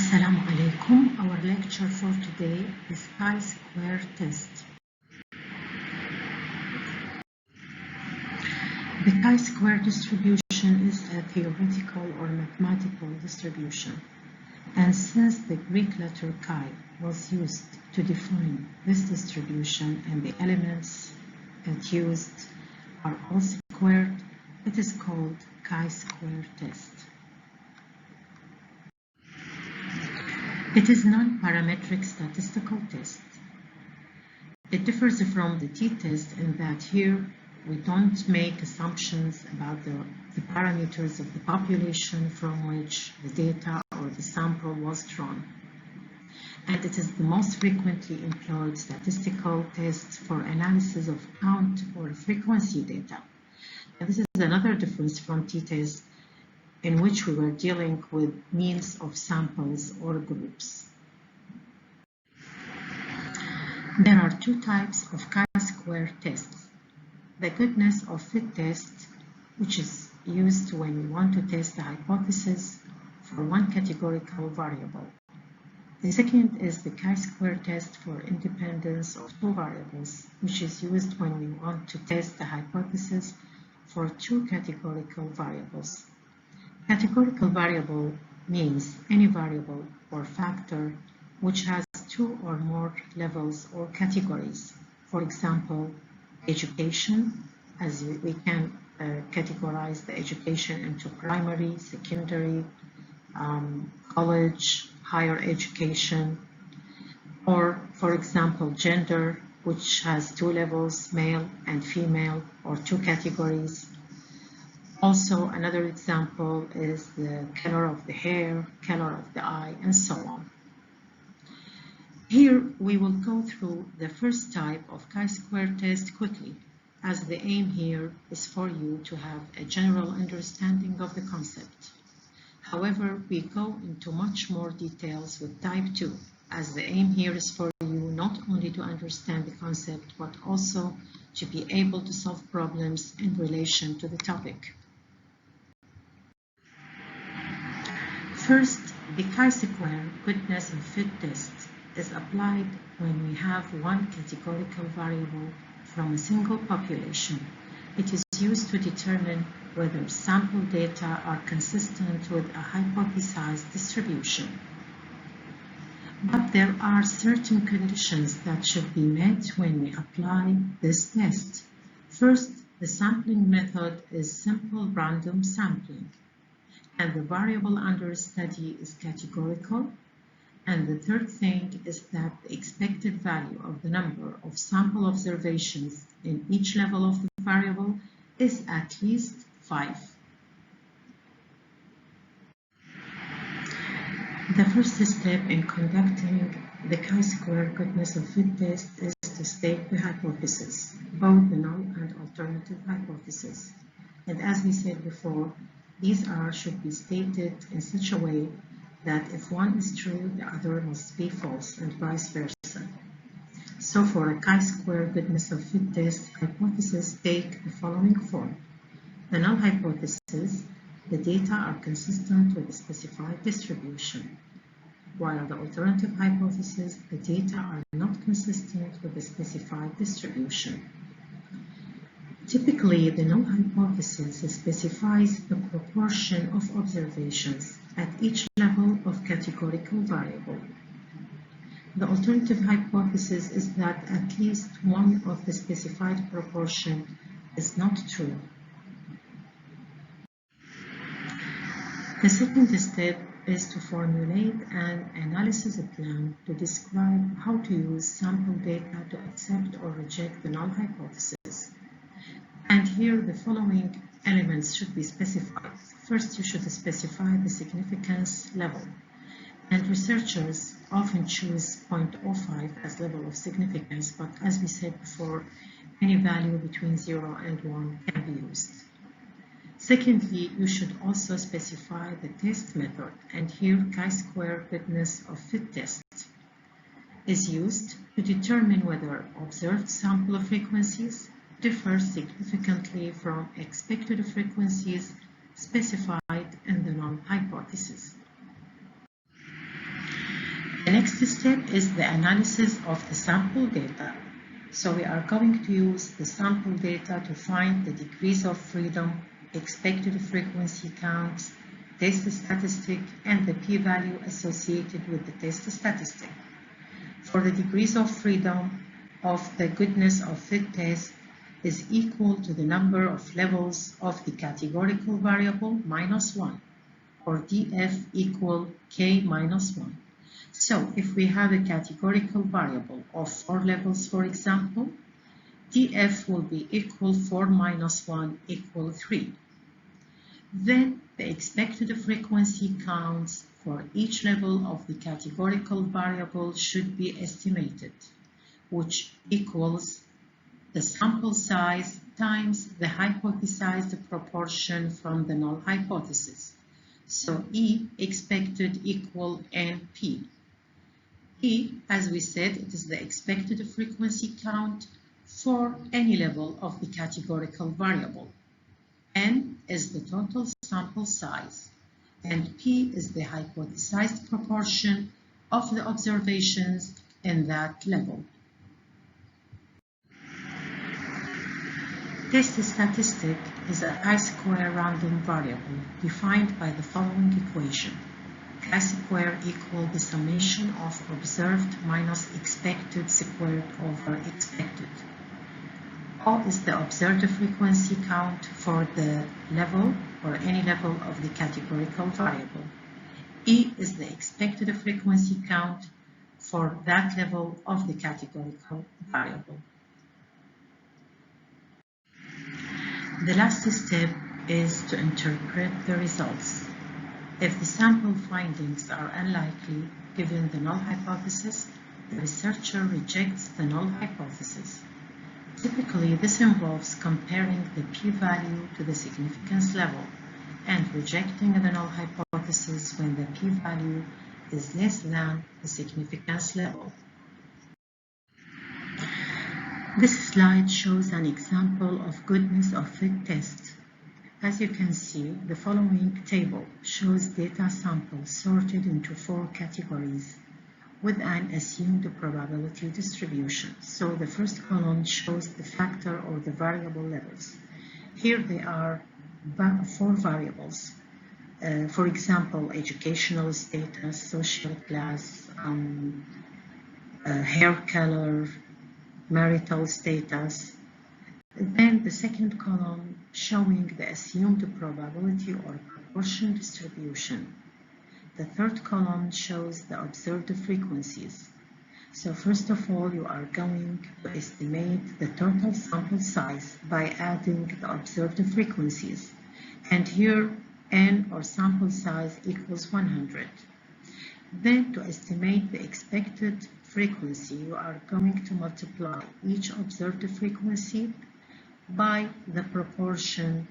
Assalamu alaikum. Our lecture for today is chi-square test. The chi-square distribution is a theoretical or mathematical distribution, and since the Greek letter chi was used to define this distribution and the elements it used are all squared, it is called chi-square test. It is a non-parametric statistical test. It differs from the t-test in that here we don't make assumptions about the parameters of the population from which the data or the sample was drawn. And it is the most frequently employed statistical test for analysis of count or frequency data. And this is another difference from t-test, in which we were dealing with means of samples or groups. There are two types of chi-square tests. The goodness of fit test, which is used when we want to test a hypothesis for one categorical variable. The second is the chi-square test for independence of two variables, which is used when we want to test a hypothesis for two categorical variables. Categorical variable means any variable or factor which has two or more levels or categories. For example, education, as we can categorize the education into primary, secondary, college, higher education, or for example, gender, which has two levels, male and female, or two categories. Also, another example is the color of the hair, color of the eye, and so on. Here, we will go through the first type of chi-square test quickly, as the aim here is for you to have a general understanding of the concept. However, we go into much more details with type 2, as the aim here is for you not only to understand the concept, but also to be able to solve problems in relation to the topic. First, the chi-square goodness of fit test is applied when we have one categorical variable from a single population. It is used to determine whether sample data are consistent with a hypothesized distribution. But there are certain conditions that should be met when we apply this test. First, the sampling method is simple random sampling, and the variable under study is categorical. And the third thing is that the expected value of the number of sample observations in each level of the variable is at least 5. The first step in conducting the chi-square goodness of fit test is to state the hypothesis, both the null and alternative hypothesis. And as we said before, these should be stated in such a way that if one is true, the other must be false, and vice versa. So for a chi-square goodness of fit test, hypotheses take the following form. The null hypothesis, the data are consistent with a specified distribution, while the alternative hypothesis, the data are not consistent with a specified distribution. Typically, the null hypothesis specifies the proportion of observations at each level of categorical variable. The alternative hypothesis is that at least one of the specified proportion is not true. The second step is to formulate an analysis plan to describe how to use sample data to accept or reject the null hypothesis. And here the following elements should be specified. First, you should specify the significance level. And researchers often choose 0.05 as level of significance, but as we said before, any value between 0 and 1 can be used. Secondly, you should also specify the test method, and here chi-square goodness of fit test is used to determine whether observed sample frequencies differ significantly from expected frequencies specified in the null hypothesis. The next step is the analysis of the sample data. So we are going to use the sample data to find the degrees of freedom, expected frequency counts, test statistic, and the p-value associated with the test statistic. For the degrees of freedom of the goodness of fit test is equal to the number of levels of the categorical variable minus 1, or df equal k minus 1. So if we have a categorical variable of 4 levels, for example, df will be equal 4 minus 1 equal 3. Then the expected frequency counts for each level of the categorical variable should be estimated, which equals the sample size times the hypothesized proportion from the null hypothesis. So E expected equal NP. E, as we said, it is the expected frequency count for any level of the categorical variable. N is the total sample size, and P is the hypothesized proportion of the observations in that level. Test statistic is a chi-square random variable defined by the following equation. Chi-square equals the summation of observed minus expected squared over expected. O is the observed frequency count for the level or any level of the categorical variable. E is the expected frequency count for that level of the categorical variable. The last step is to interpret the results. If the sample findings are unlikely given the null hypothesis, the researcher rejects the null hypothesis. Typically, this involves comparing the p-value to the significance level and rejecting the null hypothesis when the p-value is less than the significance level. This slide shows an example of goodness of fit test. As you can see, the following table shows data samples sorted into 4 categories with an assumed probability distribution. So the first column shows the factor or the variable levels. Here they are 4 variables. For example, educational status, social class, hair color, marital status. Then the second column showing the assumed probability or proportion distribution. The third column shows the observed frequencies. So first of all, you are going to estimate the total sample size by adding the observed frequencies. And here, N or sample size equals 100. Then to estimate the expected frequency, you are going to multiply each observed frequency by the proportion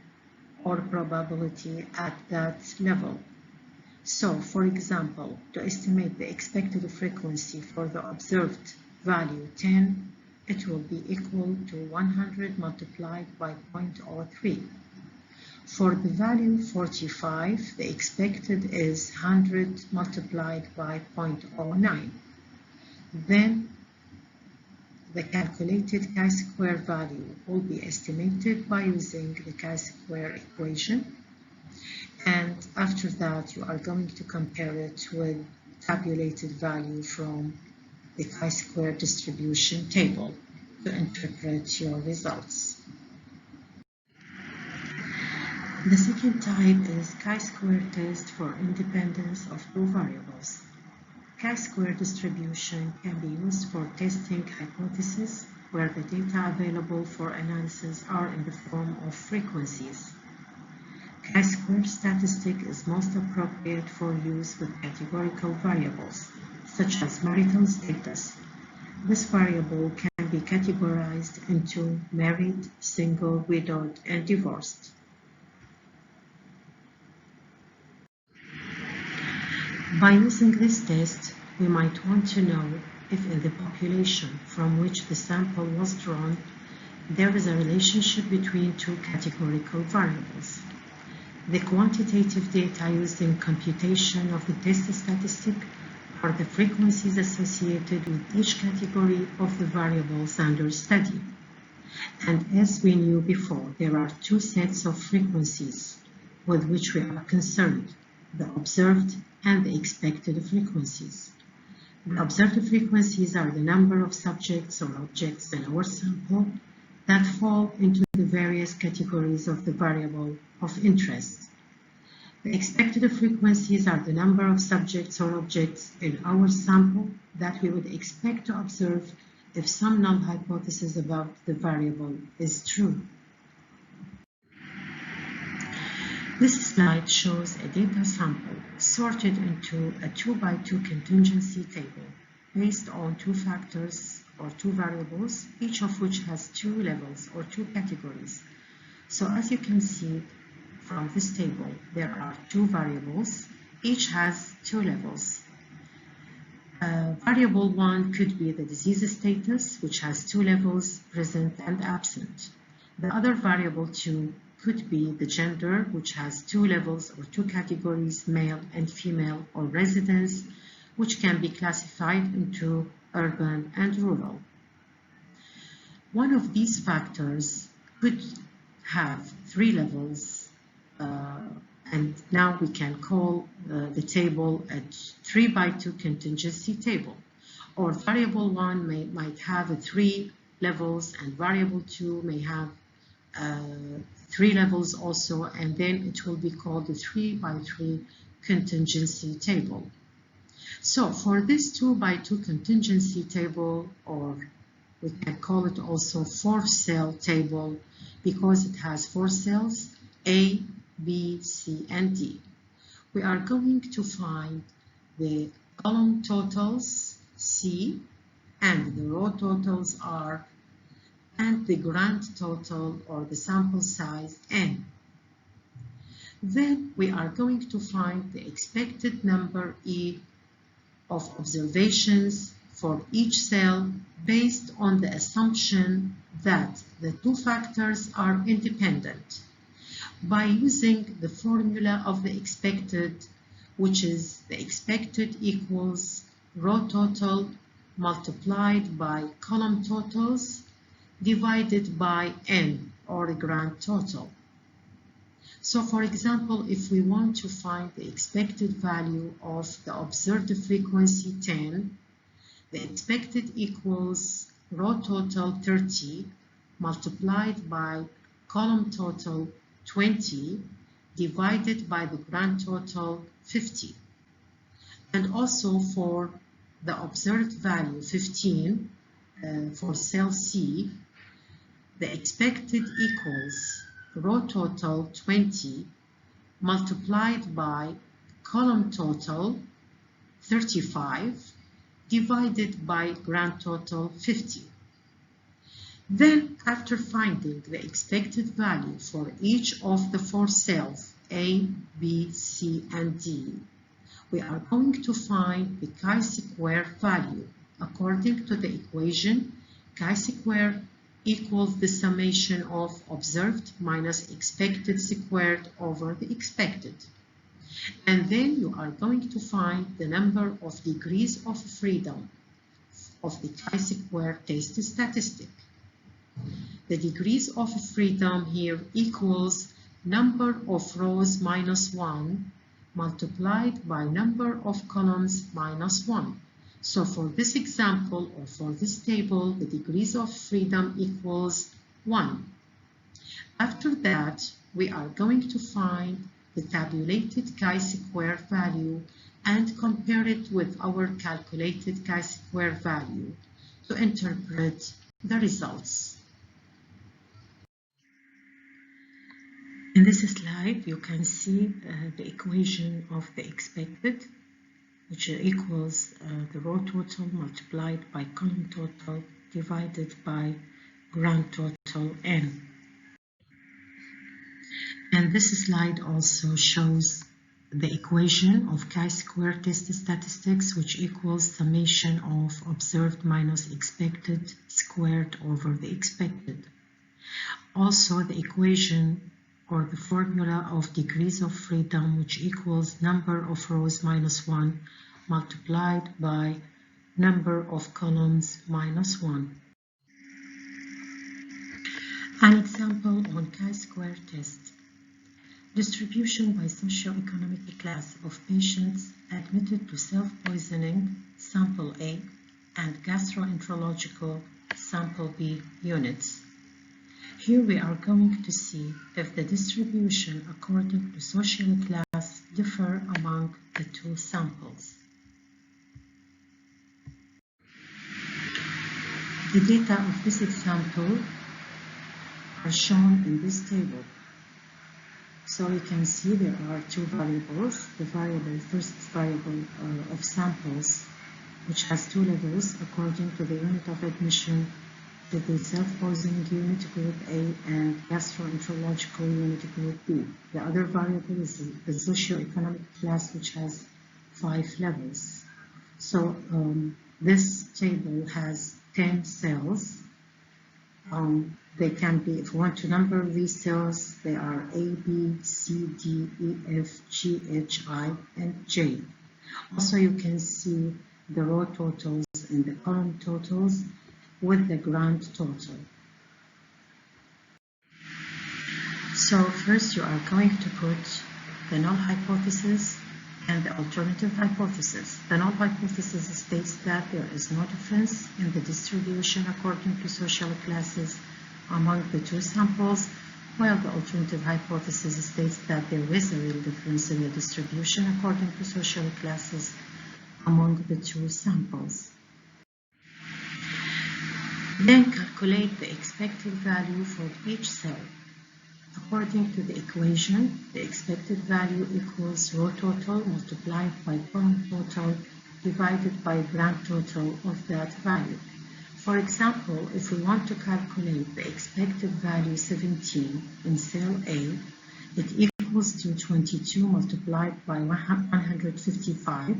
or probability at that level. So, for example, to estimate the expected frequency for the observed value 10, it will be equal to 100 multiplied by 0.03. For the value 45, the expected is 100 multiplied by 0.09. Then the calculated chi-square value will be estimated by using the chi-square equation. And after that, you are going to compare it with tabulated value from the chi-square distribution table to interpret your results. The second type is chi-square test for independence of 2 variables. Chi-square distribution can be used for testing hypotheses where the data available for analysis are in the form of frequencies. Chi-square statistic is most appropriate for use with categorical variables, such as marital status. This variable can be categorized into married, single, widowed, and divorced. By using this test, we might want to know if in the population from which the sample was drawn, there is a relationship between 2 categorical variables. The quantitative data used in computation of the test statistic are the frequencies associated with each category of the variables under study. And as we knew before, there are two sets of frequencies with which we are concerned, the observed and the expected frequencies. The observed frequencies are the number of subjects or objects in our sample that fall into the various categories of the variable of interest. The expected frequencies are the number of subjects or objects in our sample that we would expect to observe if some null hypothesis about the variable is true. This slide shows a data sample sorted into a 2x2 contingency table based on two factors or two variables, each of which has two levels or two categories. So as you can see from this table, there are two variables, each has two levels. Variable 1 could be the disease status, which has two levels, present and absent. The other variable 2 could be the gender, which has two levels or two categories, male and female, or residence, which can be classified into urban and rural. One of these factors could have three levels, and now we can call the table a 3x2 contingency table. Or variable 1 might have three levels, and variable 2 may have three levels also, and then it will be called the 3x3 contingency table. So for this 2x2 contingency table, or we can call it also 4-cell table because it has 4 cells, A, B, C, and D. We are going to find the column totals, C, and the row totals, R, and the grand total or the sample size, N. Then we are going to find the expected number, E, of observations for each cell based on the assumption that the two factors are independent, by using the formula of the expected, which is the expected equals row total multiplied by column totals divided by N, or the grand total. So for example, if we want to find the expected value of the observed frequency 10, the expected equals row total 30 multiplied by column total 20 divided by the grand total 50. And also for the observed value 15 for cell C, the expected equals row total 20 multiplied by column total 35 divided by grand total 50. Then, after finding the expected value for each of the 4 cells, A, B, C, and D, we are going to find the chi-square value. According to the equation, chi-square equals the summation of observed minus expected squared over the expected. And then you are going to find the number of degrees of freedom of the chi-square test statistic. The degrees of freedom here equals number of rows minus 1 multiplied by number of columns minus 1. So for this example, or for this table, the degrees of freedom equals 1. After that, we are going to find the tabulated chi-square value and compare it with our calculated chi-square value to interpret the results. In this slide, you can see the equation of the expected, which equals the row total multiplied by column total divided by grand total N. And this slide also shows the equation of chi-square test statistics, which equals summation of observed minus expected squared over the expected. Also, the equation or the formula of degrees of freedom, which equals number of rows minus 1 multiplied by number of columns minus 1. An example on chi-square test. Distribution by socio-economic class of patients admitted to self-poisoning, sample A, and gastroenterological, sample B units. Here we are going to see if the distribution according to social class differ among the two samples. The data of this example are shown in this table. So you can see there are two variables. The first variable of samples, which has two levels according to the unit of admission, to the self-poisoning unit group A and gastroenterological unit group B. The other variable is the socioeconomic class, which has 5 levels. So this table has 10 cells. They can be, if you want to number these cells, they are A, B, C, D, E, F, G, H, I, and J. Also, you can see the row totals and the column totals with the grand total. So first you are going to put the null hypothesis and the alternative hypothesis. The null hypothesis states that there is no difference in the distribution according to social classes among the two samples, while the alternative hypothesis states that there is a real difference in the distribution according to social classes among the two samples. Then calculate the expected value for each cell. According to the equation, the expected value equals row total multiplied by column total divided by grand total of that value. For example, if we want to calculate the expected value 17 in cell A, it equals to 22 multiplied by 155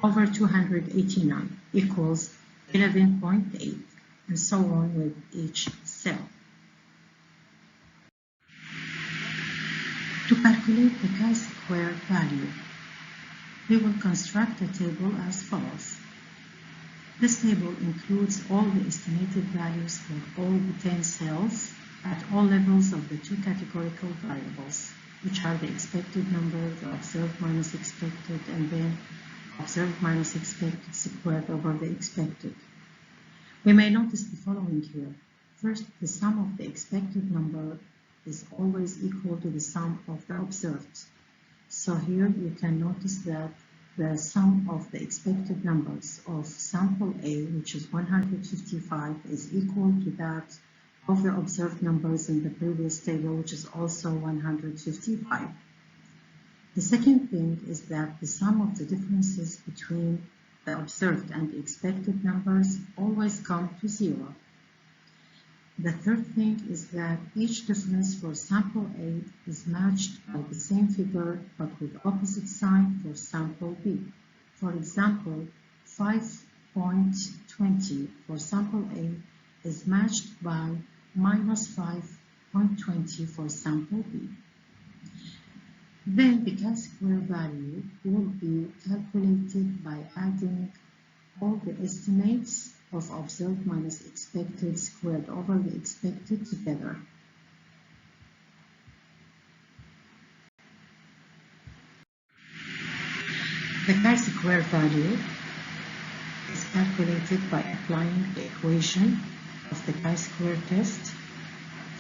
over 289 equals 11.8, and so on with each cell. To calculate the chi-square value, we will construct a table as follows. This table includes all the estimated values for all the 10 cells at all levels of the two categorical variables, which are the expected number, the observed minus expected, and then observed minus expected squared over the expected. We may notice the following here. First, the sum of the expected number is always equal to the sum of the observed. So here you can notice that the sum of the expected numbers of sample A, which is 155, is equal to that of the observed numbers in the previous table, which is also 155. The second thing is that the sum of the differences between the observed and the expected numbers always come to 0. The third thing is that each difference for sample A is matched by the same figure but with opposite sign for sample B. For example, 5.20 for sample A is matched by minus 5.20 for sample B. Then the chi-square value will be calculated by adding all the estimates of observed minus expected squared over the expected together. The chi-square value is calculated by applying the equation of the chi-square test,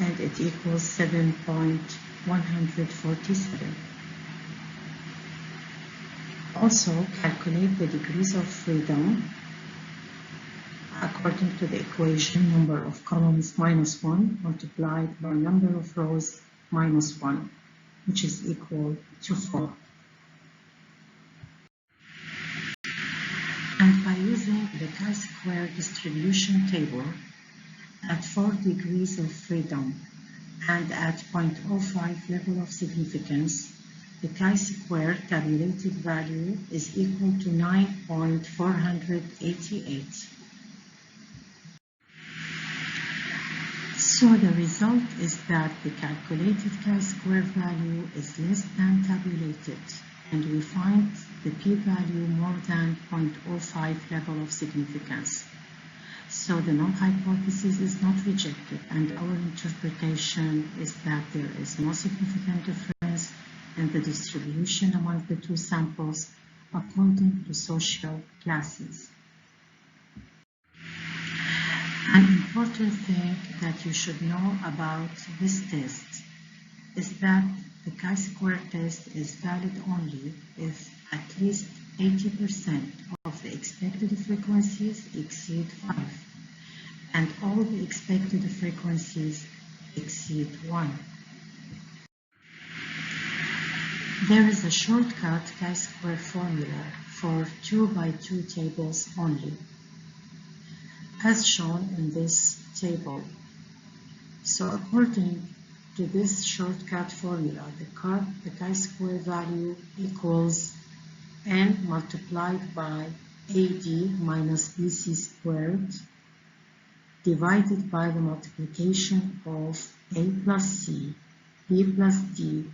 and it equals 7.147. Also calculate the degrees of freedom according to the equation number of columns minus 1 multiplied by number of rows minus 1, which is equal to 4. And by using the chi-square distribution table at 4 degrees of freedom and at 0.05 level of significance, the chi-square tabulated value is equal to 9.488. So the result is that the calculated chi-square value is less than tabulated. and we find the p-value more than 0.05 level of significance. So the null hypothesis is not rejected, and our interpretation is that there is no significant difference in the distribution among the two samples according to social classes. An important thing that you should know about this test is that the chi-square test is valid only if at least 80% of the expected frequencies exceed 5 and all the expected frequencies exceed 1. There is a shortcut chi-square formula for 2x2 tables only, as shown in this table. So according to this shortcut formula, the chi-square value equals n multiplied by AD minus BC squared divided by the multiplication of A plus C, B plus D,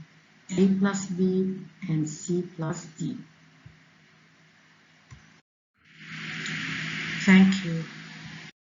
A plus B, and C plus D. Thank you.